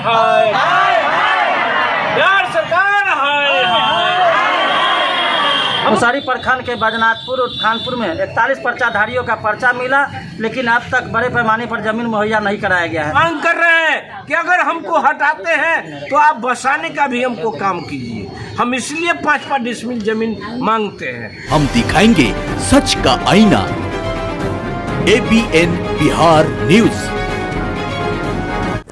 हाय बिहार सरकार हाय हाय। मुसारी प्रखंड के बैजनाथपुर और खानपुर में 41 पर्चाधारियों का पर्चा मिला, लेकिन अब तक बड़े पैमाने पर जमीन मुहैया नहीं कराया गया है। मांग कर रहे हैं कि अगर हमको हटाते हैं तो आप बसाने का भी हमको काम कीजिए। हम इसलिए 5-5 डिसमिल जमीन मांगते हैं। हम दिखाएंगे सच का आईना। ABN Bihar news.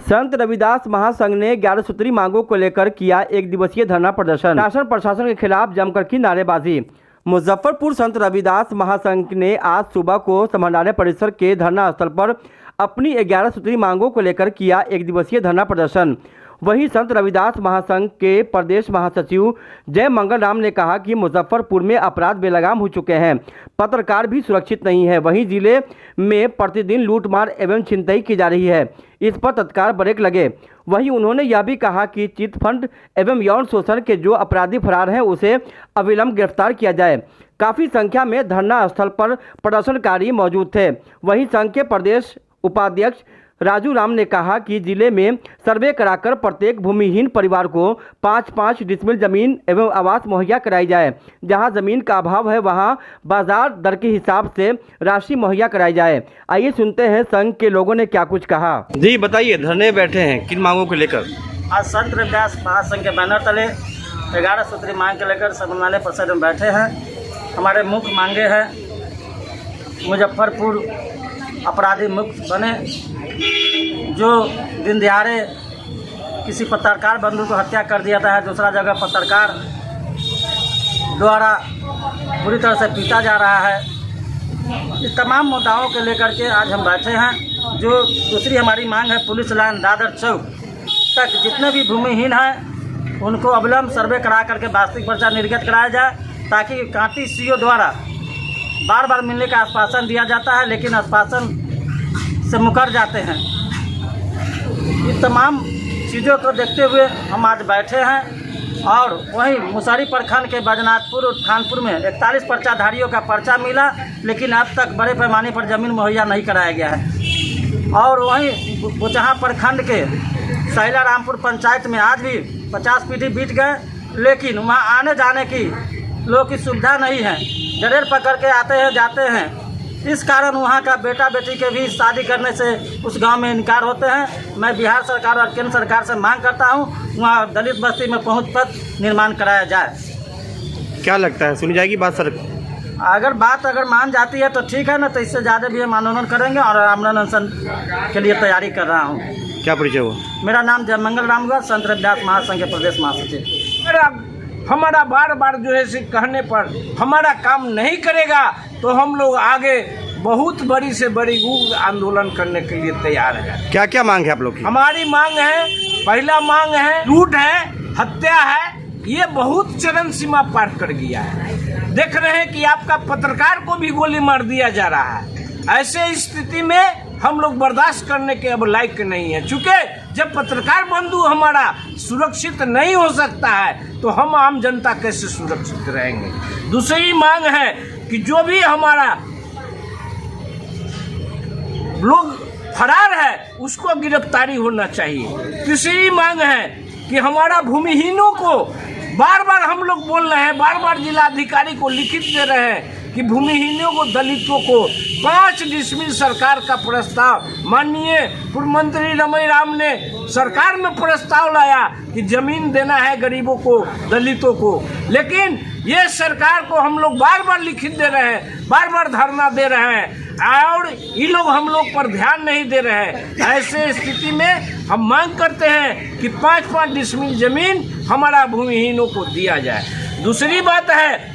संत रविदास महासंघ ने 11 सूत्री मांगों को लेकर किया एक दिवसीय धरना प्रदर्शन। शासन प्रशासन के खिलाफ जमकर की नारेबाजी। मुजफ्फरपुर संत रविदास महासंघ ने आज सुबह को समाहरणालय परिसर के धरना स्थल पर अपनी 11 सूत्री मांगों को लेकर किया एक दिवसीय धरना प्रदर्शन। वहीं संत रविदास महासंघ के प्रदेश महासचिव जय मंगल राम ने कहा कि मुजफ्फरपुर में अपराध बेलगाम हो चुके हैं, पत्रकार भी सुरक्षित नहीं है। वहीं जिले में प्रतिदिन लूटमार एवं छिनतई की जा रही है, इस पर तत्काल ब्रेक लगे। वहीं उन्होंने यह भी कहा कि चिट फंड एवं यौन शोषण के जो अपराधी फरार हैं उसे अविलंब गिरफ्तार किया जाए। काफ़ी संख्या में धरना स्थल पर प्रदर्शनकारी मौजूद थे। वहीं संघ के प्रदेश उपाध्यक्ष राजू राम ने कहा कि जिले में सर्वे कराकर प्रत्येक भूमिहीन परिवार को 5-5 डिसमिल जमीन एवं आवास मुहैया कराई जाए। जहां जमीन का अभाव है वहां बाजार दर के हिसाब से राशि मुहैया कराई जाए। आइए सुनते हैं संघ के लोगों ने क्या कुछ कहा। जी बताइए, धरने बैठे हैं, किन मांगों को लेकर? आज संत रविदास महासंघ के बैनर तले 11 सूत्री मांग के लेकर समाहरणालय परिसर में बैठे हैं। हमारे मुख्य मांगे हैं मुजफ्फरपुर अपराधी मुक्त बने। जो दिन दिहाड़े किसी पत्रकार बंधु को हत्या कर दिया था, दूसरा जगह पत्रकार द्वारा बुरी तरह से पीटा जा रहा है। इस तमाम मुद्दाओं के लेकर के आज हम बैठे हैं। जो दूसरी हमारी मांग है, पुलिस लाइन दादर चौक तक जितने भी भूमिहीन हैं उनको अविलंब सर्वे करा करके वास्तविक पर्चा निर्गत कराया जाए, ताकि कांटी सीओ द्वारा बार बार मिलने का आश्वासन दिया जाता है लेकिन आश्वासन से मुकर जाते हैं। इस तमाम चीज़ों को देखते हुए हम आज बैठे हैं। और वहीं मुसारी प्रखंड के बैजनाथपुर और खानपुर में 41 पर्चाधारियों का पर्चा मिला, लेकिन अब तक बड़े पैमाने पर ज़मीन मुहैया नहीं कराया गया है। और वहीं बुचहा प्रखंड के सैला रामपुर पंचायत में आज भी 50 पीढ़ी बीत गए, लेकिन वहाँ आने जाने की लोगों की सुविधा नहीं है। जरेर पकड़ के आते हैं जाते हैं। इस कारण वहाँ का बेटा बेटी के भी शादी करने से उस गांव में इनकार होते हैं। मैं बिहार सरकार और केंद्र सरकार से मांग करता हूँ वहाँ दलित बस्ती में पहुँच पथ निर्माण कराया जाए। क्या लगता है, सुनी जाएगी बात सर? अगर मान जाती है तो ठीक है, ना तो इससे ज़्यादा भी हम आंदोलन करेंगे और आमरण अनशन के लिए तैयारी कर रहा हूँ। क्या परिचय हुआ? मेरा नाम जय मंगल राम हुआ, संत रविदास महासंघ के प्रदेश महासचिव। हमारा बार बार जो है कहने पर हमारा काम नहीं करेगा तो हम लोग आगे बहुत बड़ी से बड़ी उग्र आंदोलन करने के लिए तैयार है। क्या क्या मांग है आप लोग की? हमारी मांग है, पहला मांग है लूट है, हत्या है, ये बहुत चरम सीमा पार कर गया है। देख रहे हैं कि आपका पत्रकार को भी गोली मार दिया जा रहा है। ऐसे स्थिति में हम लोग बर्दाश्त करने के अब लायक नहीं है। चूँकि जब पत्रकार बंधु हमारा सुरक्षित नहीं हो सकता है तो हम आम जनता कैसे सुरक्षित रहेंगे। दूसरी मांग है कि जो भी हमारा लोग फरार है उसको गिरफ्तारी होना चाहिए। तीसरी मांग है कि हमारा भूमिहीनों को बार बार हम लोग बोल रहे हैं, बार बार जिलाधिकारी को लिखित दे रहे हैं कि भूमिहीनों को, दलितों को 5 डिसमिल सरकार का प्रस्ताव माननीय पूर्व मंत्री रमई राम ने सरकार में प्रस्ताव लाया कि जमीन देना है गरीबों को, दलितों को। लेकिन ये सरकार को हम लोग बार बार लिखित दे रहे हैं, बार बार धरना दे रहे हैं और ये लोग हम लोग पर ध्यान नहीं दे रहे हैं। ऐसे स्थिति में हम मांग करते हैं कि 5-5 डिसमिल जमीन हमारा भूमिहीनों को दिया जाए। दूसरी बात है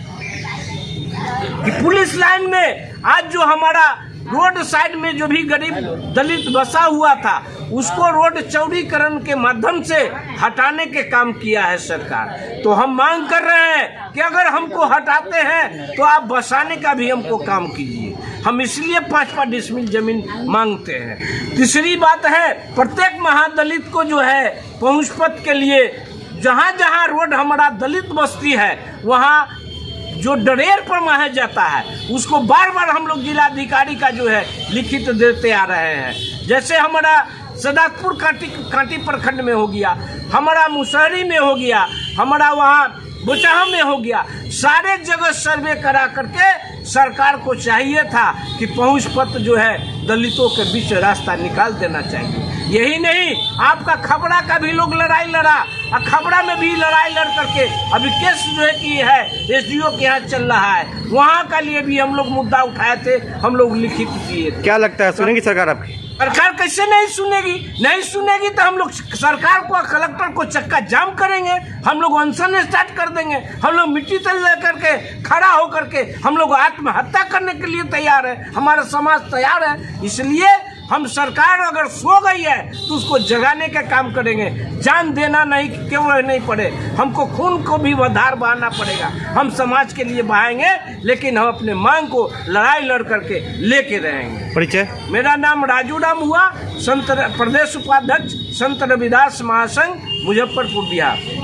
कि पुलिस लाइन में आज जो हमारा रोड साइड में जो भी गरीब दलित बसा हुआ था उसको रोड चौड़ीकरण के माध्यम से हटाने के काम किया है सरकार। तो हम मांग कर रहे हैं कि अगर हमको हटाते हैं तो आप बसाने का भी हमको काम कीजिए। हम इसलिए 5-5 डिसमिल जमीन मांगते हैं। तीसरी बात है, प्रत्येक महादलित को जो है पहुँच पथ के लिए जहाँ जहाँ रोड हमारा दलित बस्ती है वहाँ जो डरेर पर माहा जाता है उसको बार बार हम लोग जिलाधिकारी का जो है लिखित देते आ रहे हैं। जैसे हमारा सदाकपुर कांटी प्रखंड में हो गया, हमारा मुसहरी में हो गया, हमारा वहाँ बुचाहा में हो गया। सारे जगह सर्वे करा करके सरकार को चाहिए था कि पहुंच पत्र जो है दलितों के बीच रास्ता निकाल देना चाहिए। यही नहीं, आपका खबड़ा का भी लोग लड़ाई लड़ा और खबड़ा में भी लड़ाई लड़ करके अभी केस जो है कि है एसडीओ के यहाँ चल रहा है, वहाँ का लिए भी हम लोग मुद्दा उठाए थे, हम लोग लिखित किए थे। क्या लगता है सुनेगी सरकार आपकी? सरकार कैसे नहीं सुनेगी? नहीं सुनेगी तो हम लोग सरकार को, कलेक्टर को चक्का जाम करेंगे, हम लोग अनशन स्टार्ट कर देंगे, हम लोग मिट्टी तल लेकर के खड़ा होकर के हम लोग आत्महत्या करने के लिए तैयार है, हमारा समाज तैयार है। इसलिए हम सरकार अगर सो गई है तो उसको जगाने का काम करेंगे। जान देना नहीं क्यों नहीं पड़े, हमको खून को भी धार बहाना पड़ेगा, हम समाज के लिए बहाएंगे, लेकिन हम अपने मांग को लड़ाई लड़ करके लेके रहेंगे। परिचय? मेरा नाम राजू राम हुआ, संत प्रदेश उपाध्यक्ष संत रविदास महासंघ मुजफ्फरपुर बिहार।